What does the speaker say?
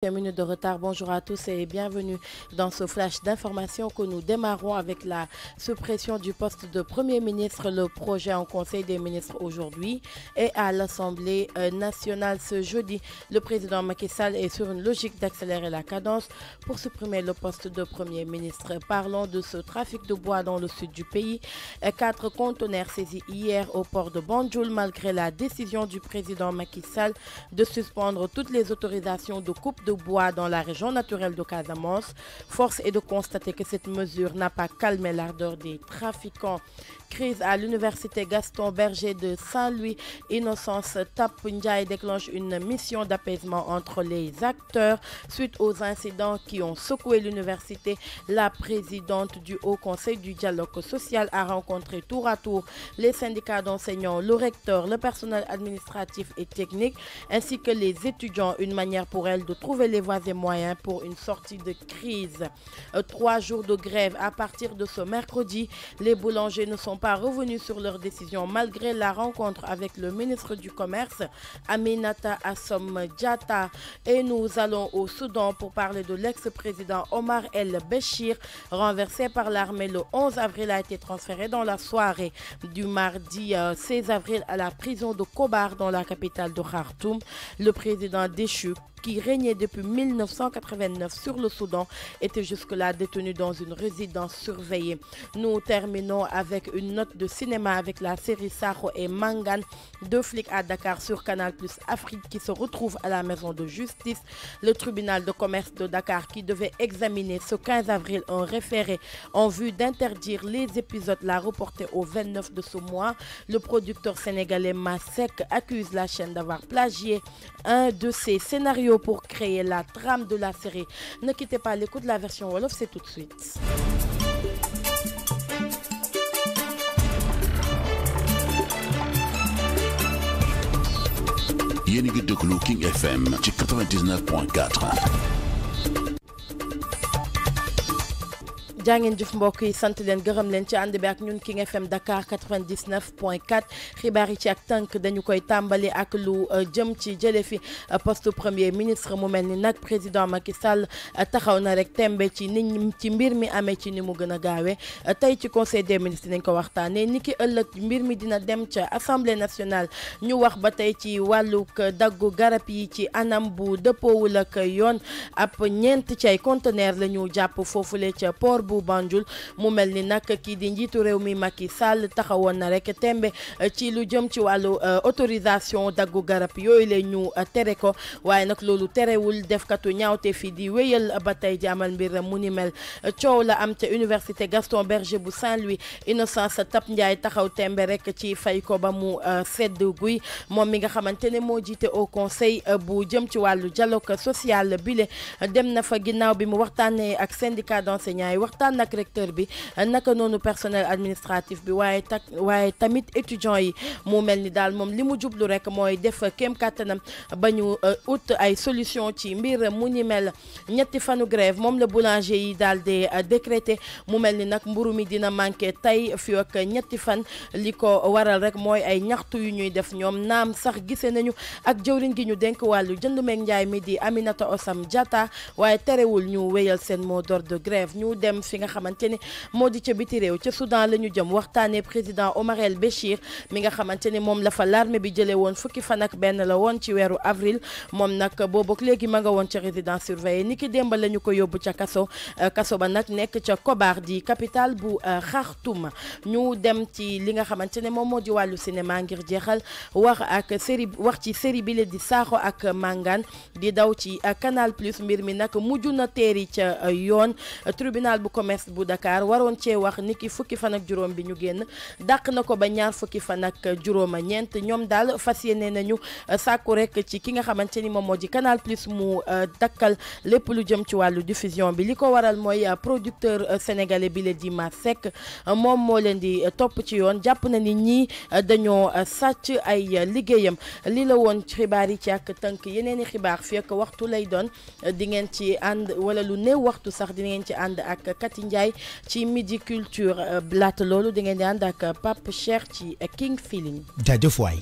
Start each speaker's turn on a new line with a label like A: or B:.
A: Minutes de retard, bonjour à tous et bienvenue dans ce flash d'information que nous démarrons avec la suppression du poste de Premier ministre. Le projet en Conseil des ministres aujourd'hui et à l'Assemblée nationale ce jeudi. Le président Macky Sall est sur une logique d'accélérer la cadence pour supprimer le poste de Premier ministre. Parlons de ce trafic de bois dans le sud du pays. 4 conteneurs saisis hier au port de Banjul malgré la décision du président Macky Sall de suspendre toutes les autorisations de coupe de bois dans la région naturelle de Casamance. Force est de constater que cette mesure n'a pas calmé l'ardeur des trafiquants. Crise à l'université Gaston Berger de Saint-Louis. Innocence Tap Ndiaye déclenche une mission d'apaisement entre les acteurs suite aux incidents qui ont secoué l'université. La présidente du Haut Conseil du dialogue social a rencontré tour à tour les syndicats d'enseignants, le recteur, le personnel administratif et technique ainsi que les étudiants. Une manière pour elle de trouver les voies et moyens pour une sortie de crise. 3 jours de grève à partir de ce mercredi. Les boulangers ne sont pas revenus sur leur décision malgré la rencontre avec le ministre du Commerce, Aminata Assom Diatta. Et nous allons au Soudan pour parler de l'ex-président Omar el-Béchir, renversé par l'armée le 11 avril, a été transféré dans la soirée du mardi 16 avril à la prison de Kobar dans la capitale de Khartoum. Le président déchu qui régnait depuis 1989 sur le Soudan était jusque-là détenu dans une résidence surveillée. Nous terminons avec une note de cinéma avec la série Sakho et Mangane, 2 flics à Dakar sur Canal+ Afrique qui se retrouvent à la maison de justice. Le tribunal de commerce de Dakar qui devait examiner ce 15 avril un référé en vue d'interdire les épisodes l'a reporté au 29 de ce mois. Le producteur sénégalais Masek accuse la chaîne d'avoir plagié un de ses scénarios pour créer la trame de la série. Ne quittez pas l'écoute de la version Wolof, c'est tout de suite.
B: Yéen a ngi déglu King FM ci 99.4.
A: jàngeen jëf mbokk yi sant leen gërëm leen ci ànd bi ak ñun King FM Dakar 99.4 xibaar yi ci ak tànk dañu koy tàmbali ak lu jëm ci jële fi poste premier ministre mu mel ni nag président Macky Sall taxaw na rek tembe ci nit ci mbir mi amee ci ni mu gën a gaawee tey ci conseil des ministres nañ ko waxtaanee ni ki ëllëg mbir mi dina dem ca assemblée nationale ñu wax ba tey ci wàllug daggu garab yi ci anam bu dëppoowul ak yoon ab ñeent ci ay conteneur la ñu jàpp foofule ca port bu Banjul mu mel ni nag kii di njiitu réew mi Macky Sall taxawoon na rek tembe ci lu jëm ci wàllu autorisation daggu garab yooyu la ñu tere ko waaye nag loolu terewul defkatu ñaawte fi di wéyal ba tey jaamal mbir mu ni mel coow la am ca université Gaston Berger bu Saint-Louis. Innocence Tap Ndiaye taxaw tembe rek ci fay ko ba mu sedd guy moom mi nga xamante ne moo jiite au conseil bu jëm ci wàllu dialogue social bile dem na fa ginnaaw bi mu waxtaanee ak syndicat d'enseignants yi waxtaan ak recteur bi naka noonu personnel administratif bi waaye tamit étudiants yi mu mel ni daal moom li mu jublu rek mooy def kéem kàttanam ba ñu ut ay solution ci mbir mu ni mel. ñetti fanu grève moom la boulanger yi daal di décrété mu mel ni nag mburu mi dina manqué tey fii ak ñetti fan li ko waral rek mooy ay ñaxtu yu ñuy def ñoom naam sax gisee nañu ak jëwriñ gi ñu dénk wàllu jënd meeg njaay mi di Aminata Assome Diatta waaye terewul ñu wéyal seen mot d'ordre de grève. ñu dem fi nga xamante ni moo di ca biti réew ca Soudan la ñu jëm waxtaanee président Omar el-Béchir mi nga xamante ni moom la fa l'armée bi jëlee woon fukki fan ak benn la woon ci weeru avril moom nag boobook léegi ma nga woon ca résidence surveillée ni ki démb la ñu ko yóbbu ca kaso ba nag nekk ca Kobar di capitale bu Khartoum. ñu dem ci li nga xamante ne moom moo di wàllu cinéma ngir jeexal wax ci série bi la di Sakho ak Mangane di daw ci Canal+. mbir mi nag mujj na teeri ca yoon. tribunal bu commerce bu Dakar waroon cee wax niki fukki fan ak juróom bi ñu génn dàq na ko ba ñaar fukki fan ak juróoma ñeent ñoom daal fas yéene nañu sàkku rek ci ki nga xamante ni moom moo di Canal+ mu dakkal lépp lu jëm ci wàllu diffusion bi li ko waral mooy producteur sénégalais bi la di Masek moom moo leen di topp ci yoon jàpp na ni ñii dañoo sàcc ay liggéeyam. li la woon xibaar yi ci ak tënk yeneeni xibaar fii ak waxtu lay doon di ngeen ci ànd wala lu néew waxtu sax di ngeen ci ànd ak Kati Ndiaye ci Midi Culture laata loolu di ngeen di ànd ak Pape Cheikh ci King Feeling.
C: jaajëf waay.